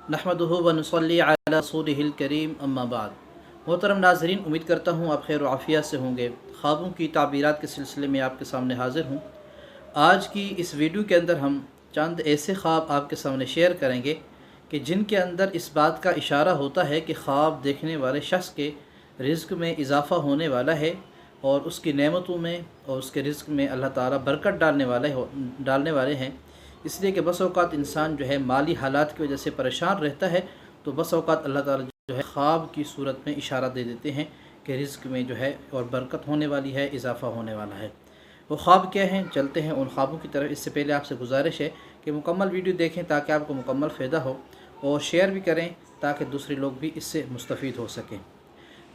नहमदुहु व नुसल्ली अला रसूलिहिल करीम अम्मा बाद। मोहतरम नाज़रीन, उम्मीद करता हूँ आप खैर आफ़ियत से होंगे। ख्वाबों की ताबीरात के सिलसिले में आपके सामने हाज़िर हूँ। आज की इस वीडियो के अंदर हम चंद ऐसे ख्वाब आपके सामने शेयर करेंगे कि जिनके अंदर इस बात का इशारा होता है कि ख्वाब देखने वाले शख्स के रिज़्क़ में इजाफ़ा होने वाला है और उसकी नेमतों में और उसके रिज़्क़ में अल्लाह ताला बरकत डालने वाले हैं। इसलिए कि बस औक़ात इंसान जो है माली हालात की वजह से परेशान रहता है, तो बस औक़ात अल्लाह ताला जो है ख्वाब की सूरत में इशारा दे देते हैं कि रिज़्क़ में जो है और बरकत होने वाली है, इजाफ़ा होने वाला है। वो ख्वाब क्या हैं, चलते हैं उन ख्वाबों की तरफ। इससे पहले आपसे गुजारिश है कि मुकम्मल वीडियो देखें ताकि आपको मुकम्मल फ़ायदा हो, और शेयर भी करें ताकि दूसरे लोग भी इससे मुस्तफ़ीद हो सकें।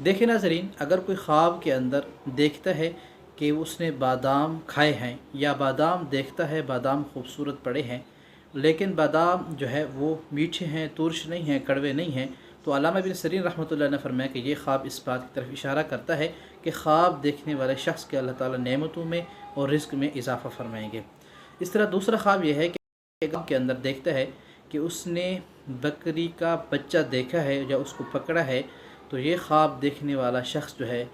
देखें नाज़रीन, अगर कोई ख्वाब के अंदर देखता है कि उसने बादाम खाए हैं, या बादाम देखता है बादाम खूबसूरत पड़े हैं लेकिन बादाम जो है वो मीठे हैं, तुर्श नहीं हैं, कड़वे नहीं हैं, तो अल्लामा इब्न सीरीन रहमतुल्लाह ने फरमाया कि ये ख्वाब इस बात की तरफ इशारा करता है कि ख्वाब देखने वाले शख्स के अल्लाह ताला नेमतों में और रिज़्क़ में इजाफ़ा फरमाएंगे। इस तरह दूसरा ख्वाब यह है कि गाँव के अंदर देखता है कि उसने बकरी का बच्चा देखा है या उसको पकड़ा है, तो ये ख्वाब देखने वाला शख्स जो है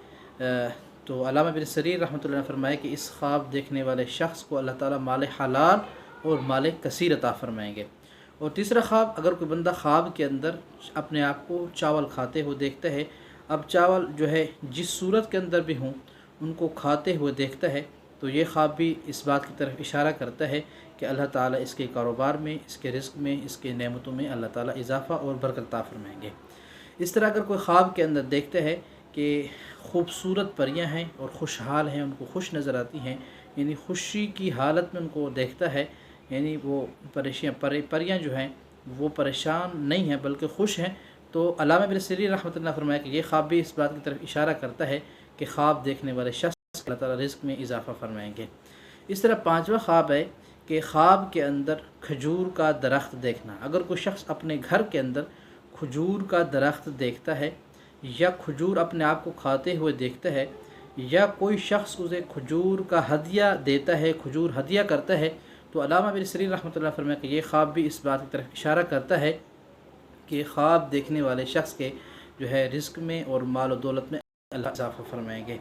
तो अल्लामा इब्न सीरीन रहमतुल्लाह ने फरमाया कि इस ख्वाब देखने वाले शख्स को अल्लाह ताला माल हलाल और माल कसीर अता फरमाएंगे। और तीसरा ख्वाब, अगर कोई बंदा ख्वाब के अंदर अपने आप को चावल खाते हुए देखता है, अब चावल जो है जिस सूरत के अंदर भी हों उनको खाते हुए देखता है, तो ये ख्वाब भी इस बात की तरफ इशारा करता है कि अल्लाह ताला इसके कारोबार में, इसके रिज़्क़ में, इसके नेमतों में अल्लाह ताला इजाफ़ा और बरकत अता फरमाएंगे। इस तरह अगर कोई ख्वाब के अंदर देखता है कि खूबसूरत परियां हैं और खुशहाल हैं, उनको खुश नज़र आती हैं, यानी खुशी की हालत में उनको देखता है, यानी वो परियां जो हैं वो परेशान नहीं हैं बल्कि खुश हैं, तो अल्लामा इब्न सीरीन रहमतुल्लाह फरमाया कि ये ख्वाब भी इस बात की तरफ इशारा करता है कि ख्वाब देखने वाले शख्स अल्लाह ताला रिज़्क़ में इजाफ़ा फरमाएंगे। इस तरह पाँचवा ख्वाब है कि ख्वाब के अंदर खजूर का दरख्त देखना। अगर कोई शख्स अपने घर के अंदर खजूर का दरख्त देखता है, या खजूर अपने आप को खाते हुए देखता है, या कोई शख्स उसे खजूर का हदिया देता है, खजूर हदिया करता है, तो अल्लामा इब्न सीरीन रहमतुल्लाह फरमाया कि ये ख्वाब भी इस बात की तरफ इशारा करता है कि ख्वाब देखने वाले शख्स के जो है रिज़्क़ में और माल और दौलत में अल्लाह इजाफ़ा फरमाएंगे।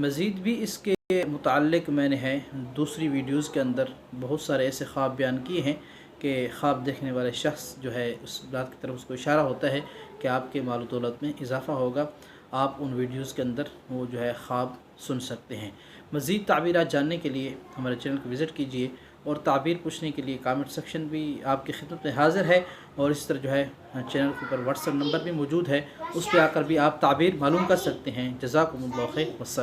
मज़ीद भी इसके मुताल्लिक़ मैंने है दूसरी वीडियोज़ के अंदर बहुत सारे ऐसे ख्वाब बयान किए हैं कि ख्वाब देखने वाले शख्स जो है उस बात की तरफ उसको इशारा होता है कि आपके माल दौलत में इजाफ़ा होगा। आप उन वीडियोज़ के अंदर वो जो है ख्वाब सुन सकते हैं। मज़ीद ताबीरात जानने के लिए हमारे चैनल को विज़िट कीजिए, और ताबीर पूछने के लिए कमेंट सेक्शन भी आपकी खिदमत में हाज़िर है, और इस तरह जो है चैनल के ऊपर व्हाट्सएप नंबर भी मौजूद है, उस पर आकर भी आप ताबीर मालूम कर सकते हैं। जज़ाकुमुल्लाह खैर। वस्सलाम।